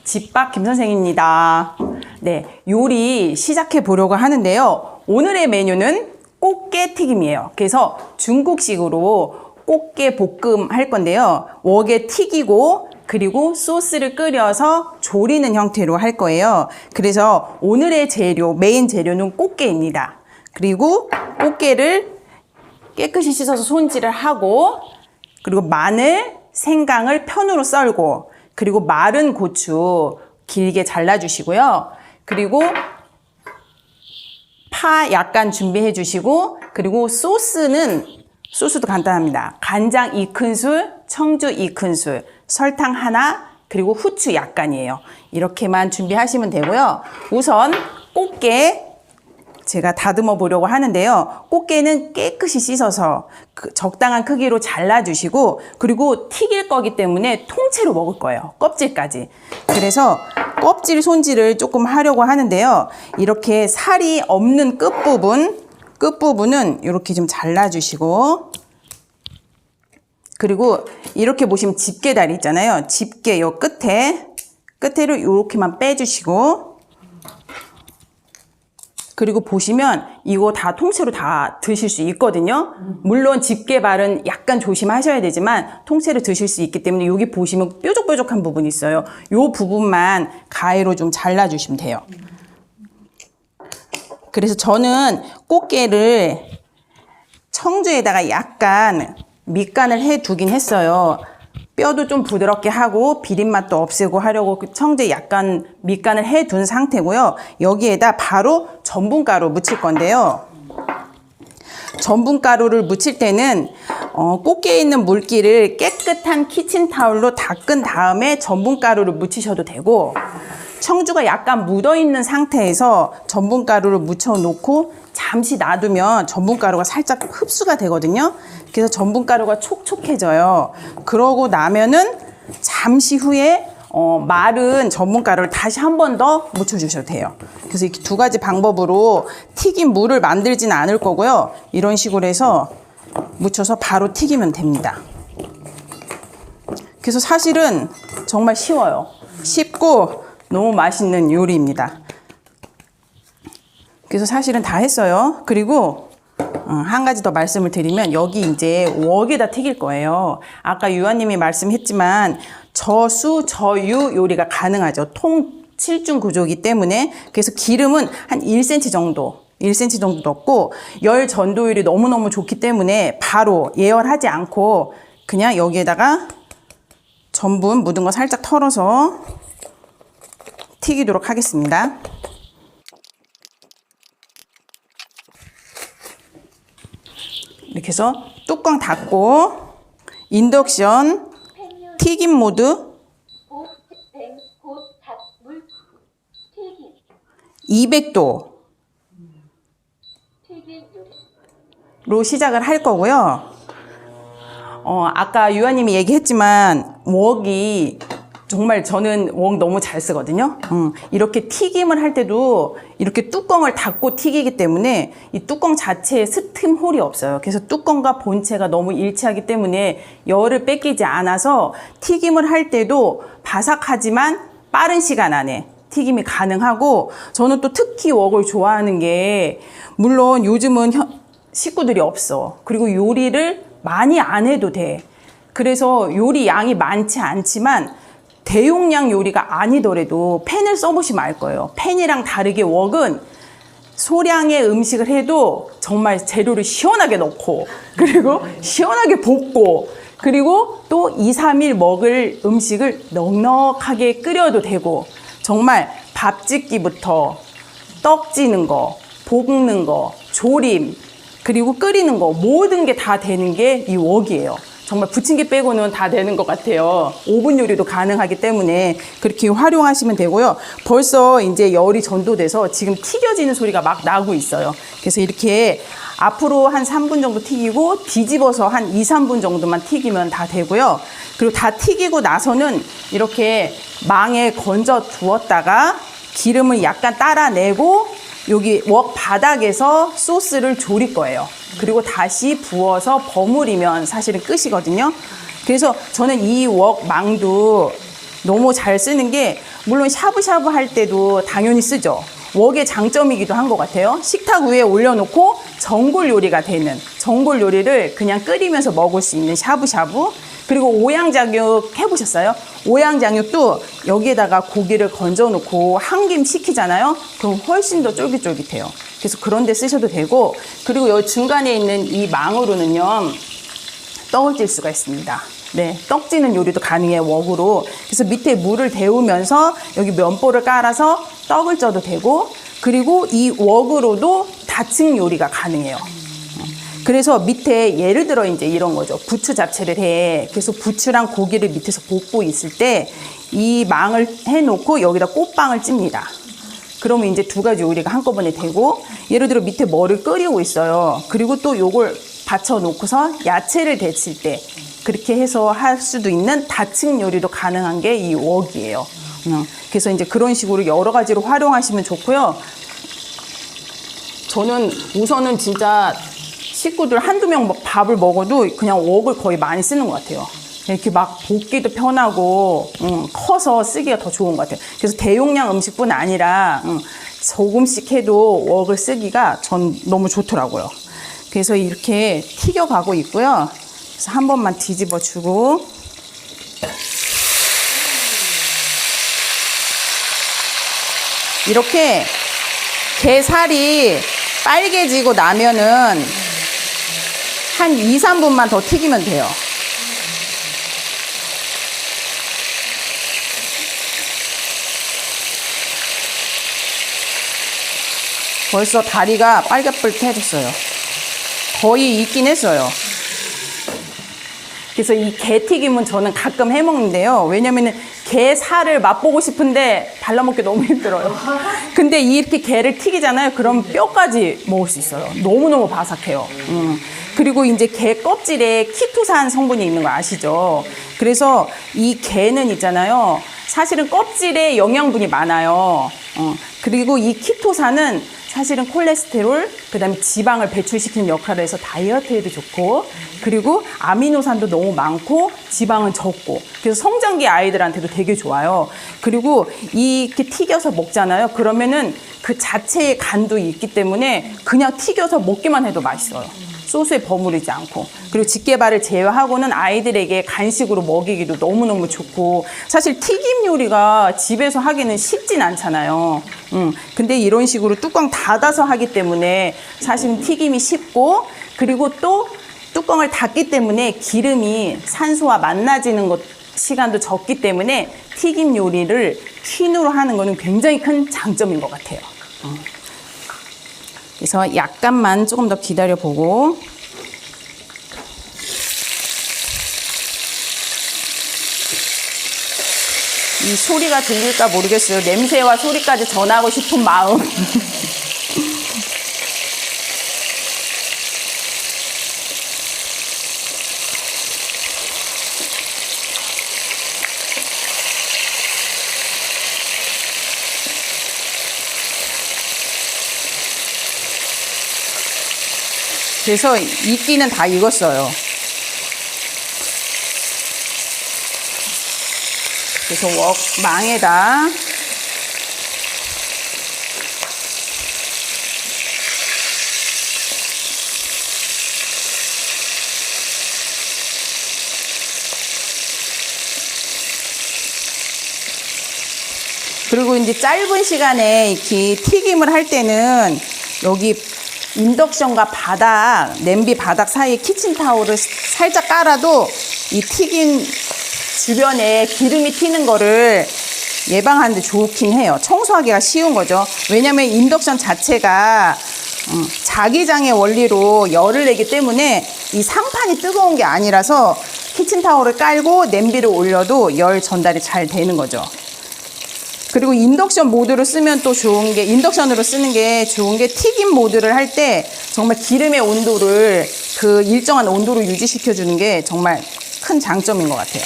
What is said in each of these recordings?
집밥 김선생입니다. 네, 요리 시작해 보려고 하는데요. 오늘의 메뉴는 꽃게 튀김이에요. 그래서 중국식으로 꽃게 볶음 할 건데요. 웍에 튀기고 그리고 소스를 끓여서 조리는 형태로 할 거예요. 그래서 오늘의 재료, 메인 재료는 꽃게입니다. 그리고 꽃게를 깨끗이 씻어서 손질을 하고, 그리고 마늘, 생강을 편으로 썰고, 그리고 마른 고추 길게 잘라주시고요. 그리고 파 약간 준비해 주시고, 그리고 소스도 간단합니다. 간장 2큰술, 청주 2큰술, 설탕 하나, 그리고 후추 약간이에요. 이렇게만 준비하시면 되고요. 우선 꽃게 제가 다듬어 보려고 하는데요. 꽃게는 깨끗이 씻어서 적당한 크기로 잘라주시고, 그리고 튀길 거기 때문에 통째로 먹을 거예요. 껍질까지. 그래서 껍질 손질을 조금 하려고 하는데요. 이렇게 살이 없는 끝부분은 이렇게 좀 잘라주시고, 그리고 이렇게 보시면 집게다리 있잖아요. 집게 요 끝에를 이렇게만 빼주시고, 그리고 보시면 이거 다 통째로 다 드실 수 있거든요. 물론 집게발은 약간 조심하셔야 되지만 통째로 드실 수 있기 때문에 여기 보시면 뾰족뾰족한 부분이 있어요. 이 부분만 가위로 좀 잘라주시면 돼요. 그래서 저는 꽃게를 청주에다가 약간 밑간을 해두긴 했어요. 뼈도 좀 부드럽게 하고 비린맛도 없애고 하려고 청주에 약간 밑간을 해둔 상태고요. 여기에다 바로 전분가루 묻힐 건데요. 전분가루를 묻힐 때는 꽃게에 있는 물기를 깨끗한 키친타올로 닦은 다음에 전분가루를 묻히셔도 되고, 청주가 약간 묻어있는 상태에서 전분가루를 묻혀놓고 잠시 놔두면 전분가루가 살짝 흡수가 되거든요. 그래서 전분가루가 촉촉해져요. 그러고 나면은 잠시 후에 마른 전분가루를 다시 한 번 더 묻혀주셔도 돼요. 그래서 이렇게 두 가지 방법으로 튀긴 물을 만들지는 않을 거고요. 이런 식으로 해서 묻혀서 바로 튀기면 됩니다. 그래서 사실은 정말 쉬워요. 쉽고 너무 맛있는 요리입니다. 그래서 사실은 다 했어요. 그리고 한 가지 더 말씀을 드리면, 여기 이제 웍에다 튀길 거예요. 아까 유아님이 말씀했지만 저수, 저유 요리가 가능하죠. 통 7중 구조이기 때문에. 그래서 기름은 한 1cm 정도 넣고, 열 전도율이 너무너무 좋기 때문에 바로 예열하지 않고 그냥 여기에다가 전분 묻은 거 살짝 털어서 튀기도록 하겠습니다. 이렇게 해서 뚜껑 닫고 인덕션 튀김 모드 200도로 시작을 할 거고요. 아까 유아님이 얘기했지만 웍이 정말 저는 웍 너무 잘 쓰거든요. 이렇게 튀김을 할 때도 이렇게 뚜껑을 닫고 튀기기 때문에 이 뚜껑 자체에 스팀홀이 없어요. 그래서 뚜껑과 본체가 너무 일치하기 때문에 열을 뺏기지 않아서 튀김을 할 때도 바삭하지만 빠른 시간 안에 튀김이 가능하고, 저는 또 특히 웍을 좋아하는 게, 물론 요즘은 식구들이 없어. 그리고 요리를 많이 안 해도 돼. 그래서 요리 양이 많지 않지만 대용량 요리가 아니더라도 팬을 써보시면 알 거예요. 팬이랑 다르게 웍은 소량의 음식을 해도 정말 재료를 시원하게 넣고, 그리고 시원하게 볶고, 그리고 또 2, 3일 먹을 음식을 넉넉하게 끓여도 되고, 정말 밥 짓기부터 떡 찌는 거, 볶는 거, 조림, 그리고 끓이는 거, 모든 게 다 되는 게 이 웍이에요. 정말 부침개 빼고는 다 되는 것 같아요. 오븐 요리도 가능하기 때문에 그렇게 활용하시면 되고요. 벌써 이제 열이 전도돼서 지금 튀겨지는 소리가 막 나고 있어요. 그래서 이렇게 앞으로 한 3분 정도 튀기고 뒤집어서 한 2, 3분 정도만 튀기면 다 되고요. 그리고 다 튀기고 나서는 이렇게 망에 건져 두었다가 기름을 약간 따라내고 여기 웍 바닥에서 소스를 졸일 거예요. 그리고 다시 부어서 버무리면 사실은 끝이거든요. 그래서 저는 이 웍 망도 너무 잘 쓰는 게 물론 샤브샤브 할 때도 당연히 쓰죠. 웍의 장점이기도 한 것 같아요. 식탁 위에 올려놓고 전골 요리가 되는 전골 요리를 그냥 끓이면서 먹을 수 있는 샤브샤브. 그리고 오양장육 해보셨어요? 오양장육도 여기에다가 고기를 건져놓고 한 김 식히잖아요. 그럼 훨씬 더 쫄깃쫄깃해요. 그래서 그런 데 쓰셔도 되고, 그리고 여기 중간에 있는 이 망으로는요 떡을 찔 수가 있습니다. 네, 떡지는 요리도 가능해요, 웍으로. 그래서 밑에 물을 데우면서 여기 면보를 깔아서 떡을 쪄도 되고, 그리고 이 웍으로도 다층 요리가 가능해요. 그래서 밑에 예를 들어 이제 이런 거죠. 부추 잡채를 해. 그래서 부추랑 고기를 밑에서 볶고 있을 때 이 망을 해놓고 여기다 꽃빵을 찝니다. 그러면 이제 두 가지 요리가 한꺼번에 되고, 예를 들어 밑에 뭐를 끓이고 있어요. 그리고 또 요걸 받쳐놓고서 야채를 데칠 때 그렇게 해서 할 수도 있는 다층 요리도 가능한 게 이 웍이에요. 그래서 이제 그런 식으로 여러 가지로 활용하시면 좋고요. 저는 우선은 진짜 식구들 한두 명 밥을 먹어도 그냥 웍을 거의 많이 쓰는 것 같아요. 이렇게 막 볶기도 편하고 커서 쓰기가 더 좋은 것 같아요. 그래서 대용량 음식뿐 아니라 조금씩 해도 웍을 쓰기가 전 너무 좋더라고요. 그래서 이렇게 튀겨가고 있고요. 그래서 한 번만 뒤집어 주고, 이렇게 게살이 빨개지고 나면은 한 2, 3분만 더 튀기면 돼요. 벌써 다리가 빨갛불해졌어요. 거의 익긴 했어요. 그래서 이 게튀김은 저는 가끔 해먹는데요. 왜냐면은 게살을 맛보고 싶은데 발라먹기 너무 힘들어요. 근데 이렇게 게를 튀기잖아요. 그럼 뼈까지 먹을 수 있어요. 너무너무 바삭해요. 그리고 이제 게 껍질에 키토산 성분이 있는 거 아시죠? 그래서 이 게는 있잖아요. 사실은 껍질에 영양분이 많아요. 그리고 이 키토산은 사실은 콜레스테롤, 그 다음에 지방을 배출시키는 역할을 해서 다이어트에도 좋고, 그리고 아미노산도 너무 많고 지방은 적고, 그래서 성장기 아이들한테도 되게 좋아요. 그리고 이렇게 튀겨서 먹잖아요. 그러면은 그 자체의 간도 있기 때문에 그냥 튀겨서 먹기만 해도 맛있어요. 소스에 버무리지 않고. 그리고 집게발을 제외하고는 아이들에게 간식으로 먹이기도 너무너무 좋고, 사실 튀김 요리가 집에서 하기는 쉽진 않잖아요. 근데 이런 식으로 뚜껑 닫아서 하기 때문에 사실은 튀김이 쉽고, 그리고 또 뚜껑을 닫기 때문에 기름이 산소와 만나지는 것 시간도 적기 때문에 튀김 요리를 퀸으로 하는 거는 굉장히 큰 장점인 것 같아요. 그래서 약간만 조금 더 기다려보고, 이 소리가 들릴까 모르겠어요. 냄새와 소리까지 전하고 싶은 마음. 그래서 이끼는 다 익었어요. 그래서 웍 망에다 그리고 이제 짧은 시간에 이렇게 튀김을 할 때는 여기 인덕션과 바닥, 냄비 바닥 사이에 키친타올을 살짝 깔아도 이 튀긴 주변에 기름이 튀는 거를 예방하는 데 좋긴 해요. 청소하기가 쉬운 거죠. 왜냐면 인덕션 자체가 자기장의 원리로 열을 내기 때문에 이 상판이 뜨거운 게 아니라서 키친타올을 깔고 냄비를 올려도 열 전달이 잘 되는 거죠. 그리고 인덕션 모드로 쓰면 또 좋은 게, 인덕션으로 쓰는 게 좋은 게, 튀김 모드를 할 때 정말 기름의 온도를 그 일정한 온도로 유지시켜 주는 게 정말 큰 장점인 것 같아요.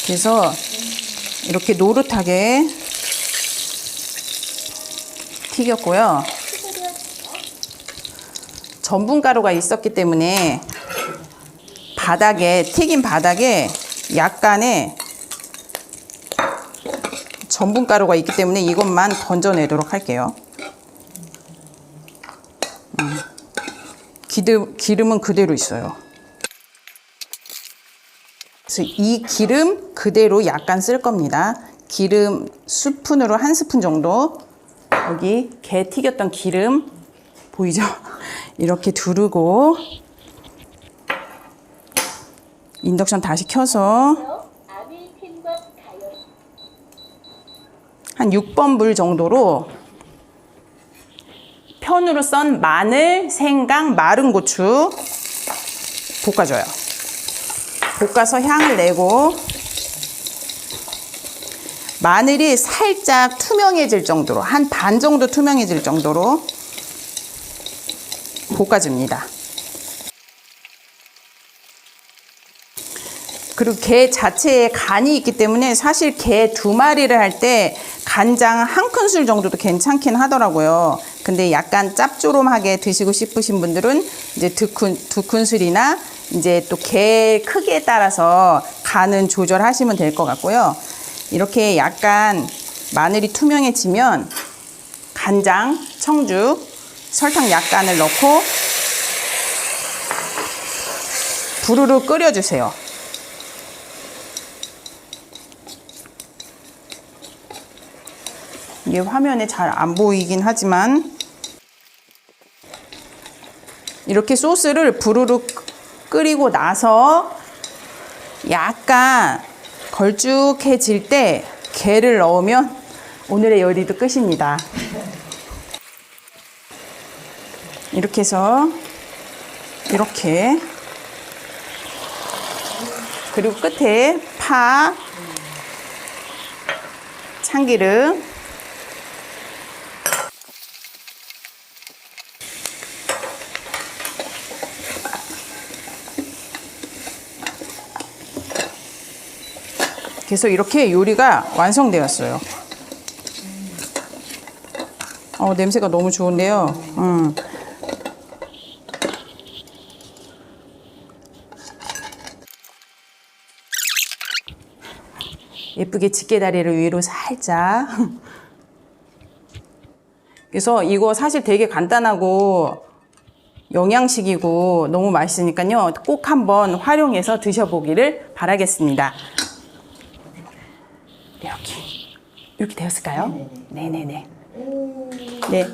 그래서 이렇게 노릇하게 튀겼고요. 전분가루가 있었기 때문에 바닥에, 튀김 바닥에 약간의 전분가루가 있기 때문에 이것만 건져내도록 할게요. 기름은 그대로 있어요. 그래서 이 기름 그대로 약간 쓸 겁니다. 기름 스푼으로 1스푼 정도, 여기 게 튀겼던 기름 보이죠? 이렇게 두르고 인덕션 다시 켜서 한 6번 불 정도로 편으로 썬 마늘, 생강, 마른 고추 볶아줘요. 볶아서 향을 내고 마늘이 살짝 투명해질 정도로, 한 반 정도 투명해질 정도로 볶아줍니다. 그리고 게 자체에 간이 있기 때문에 사실 게 2마리를 할 때 간장 1큰술 정도도 괜찮긴 하더라고요. 근데 약간 짭조름하게 드시고 싶으신 분들은 이제 2큰술이나 이제 또 게 크기에 따라서 간은 조절하시면 될 것 같고요. 이렇게 약간 마늘이 투명해지면 간장, 청주, 설탕 약간을 넣고 부르르 끓여주세요. 이게 화면에 잘 안 보이긴 하지만 이렇게 소스를 부르르 끓이고 나서 약간 걸쭉해질 때 게를 넣으면 오늘의 요리도 끝입니다. 이렇게 해서 이렇게, 그리고 끝에 파, 참기름, 그래서 이렇게 요리가 완성되었어요. 냄새가 너무 좋은데요. 예쁘게 집게다리를 위로 살짝. 그래서 이거 사실 되게 간단하고 영양식이고 너무 맛있으니까요. 꼭 한번 활용해서 드셔보기를 바라겠습니다. 이렇게 되었을까요? 네네네. 네.